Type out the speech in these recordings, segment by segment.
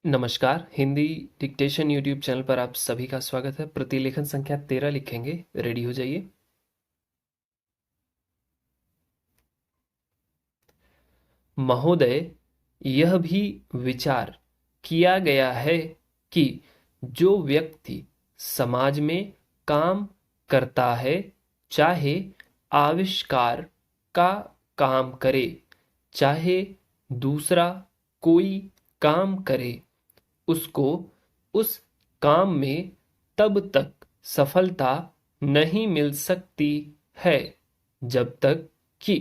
नमस्कार। Hindi dictation YouTube channel पर आप सभी का स्वागत है। प्रतिलेखन संख्या 13 लिखेंगे। रेडी हो जाइए। महोदय, यह भी विचार किया गया है कि जो व्यक्ति समाज में काम करता है, चाहे आविष्कार का काम करे, चाहे दूसरा कोई काम करे, उसको उस काम में तब तक सफलता नहीं मिल सकती है जब तक कि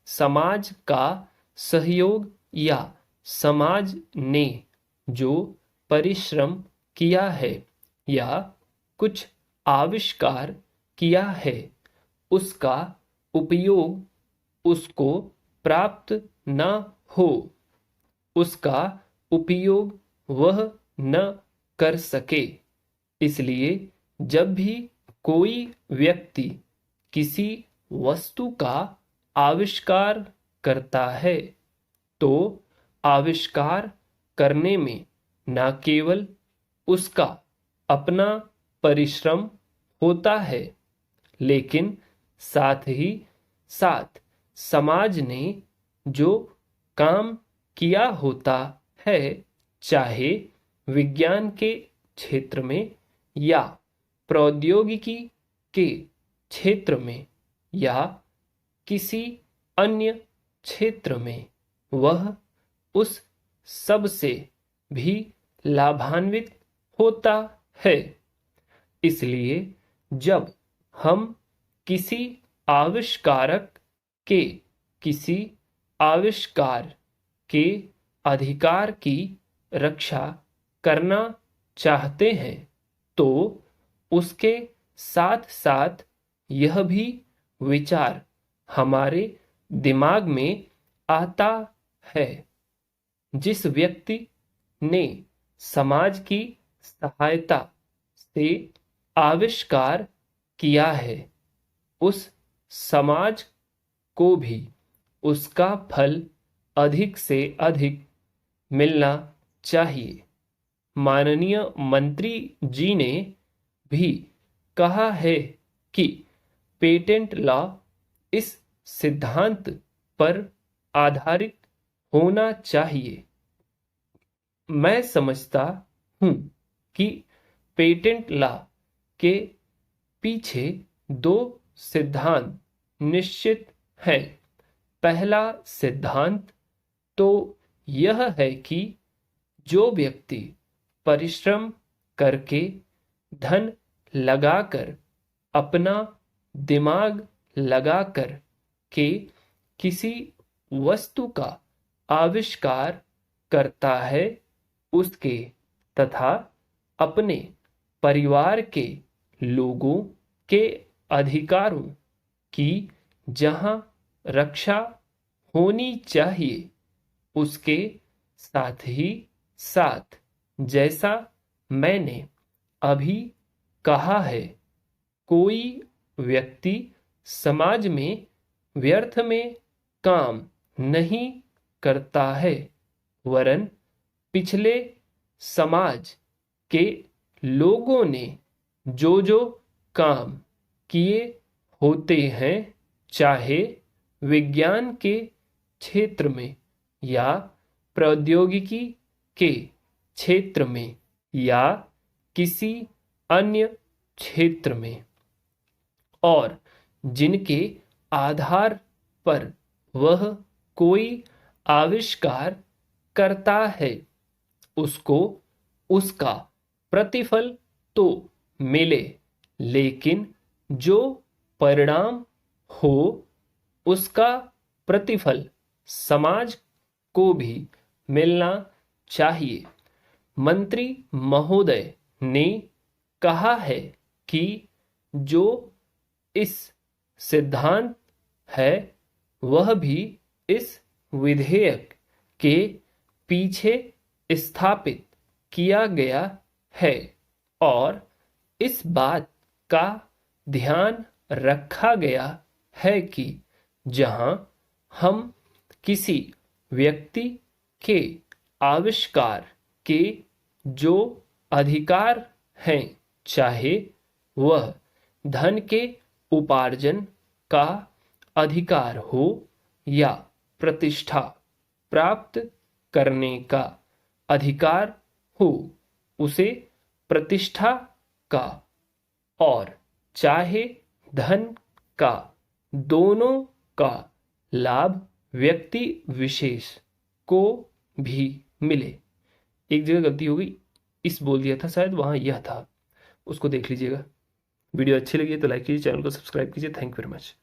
समाज का सहयोग या समाज ने जो परिश्रम किया है या कुछ आविष्कार किया है उसका उपयोग उसको प्राप्त न हो, उसका उपयोग वह न कर सके। इसलिए जब भी कोई व्यक्ति किसी वस्तु का आविष्कार करता है तो आविष्कार करने में न केवल उसका अपना परिश्रम होता है, लेकिन साथ ही साथ समाज ने जो काम किया होता है, चाहे विज्ञान के क्षेत्र में या प्रौद्योगिकी के क्षेत्र में या किसी अन्य क्षेत्र में, वह उस सब से भी लाभान्वित होता है। इसलिए जब हम किसी आविष्कारक के किसी आविष्कार के अधिकार की रक्षा करना चाहते हैं तो उसके साथ साथ यह भी विचार हमारे दिमाग में आता है, जिस व्यक्ति ने समाज की सहायता से आविष्कार किया है उस समाज को भी उसका फल अधिक से अधिक मिलना चाहिए। माननीय मंत्री जी ने भी कहा है कि पेटेंट लॉ इस सिद्धांत पर आधारित होना चाहिए। मैं समझता हूं कि पेटेंट लॉ के पीछे दो सिद्धांत निश्चित हैं। पहला सिद्धांत तो यह है कि जो व्यक्ति परिश्रम करके धन लगाकर अपना दिमाग लगाकर के किसी वस्तु का आविष्कार करता है उसके तथा अपने परिवार के लोगों के अधिकारों की जहां रक्षा होनी चाहिए, उसके साथ ही साथ जैसा मैंने अभी कहा है, कोई व्यक्ति समाज में व्यर्थ में काम नहीं करता है, वरन पिछले समाज के लोगों ने जो जो काम किए होते हैं, चाहे विज्ञान के क्षेत्र में या प्रौद्योगिकी के क्षेत्र में या किसी अन्य क्षेत्र में, और जिनके आधार पर वह कोई आविष्कार करता है, उसको उसका प्रतिफल तो मिले, लेकिन जो परिणाम हो उसका प्रतिफल समाज को भी मिलना चाहिए। मंत्री महोदय ने कहा है कि जो इस सिद्धांत है वह भी इस विधेयक के पीछे स्थापित किया गया है और इस बात का ध्यान रखा गया है कि जहां हम किसी व्यक्ति के आविष्कार के जो अधिकार हैं, चाहे वह धन के उपार्जन का अधिकार हो या प्रतिष्ठा प्राप्त करने का अधिकार हो, उसे प्रतिष्ठा का और चाहे धन का दोनों का लाभ व्यक्ति विशेष को भी मिले। एक जगह गलती हो गई, इस बोल दिया था, शायद वहाँ यह था, उसको देख लीजिएगा। वीडियो अच्छी लगी तो लाइक कीजिए, चैनल को सब्सक्राइब कीजिए। Thank you very much.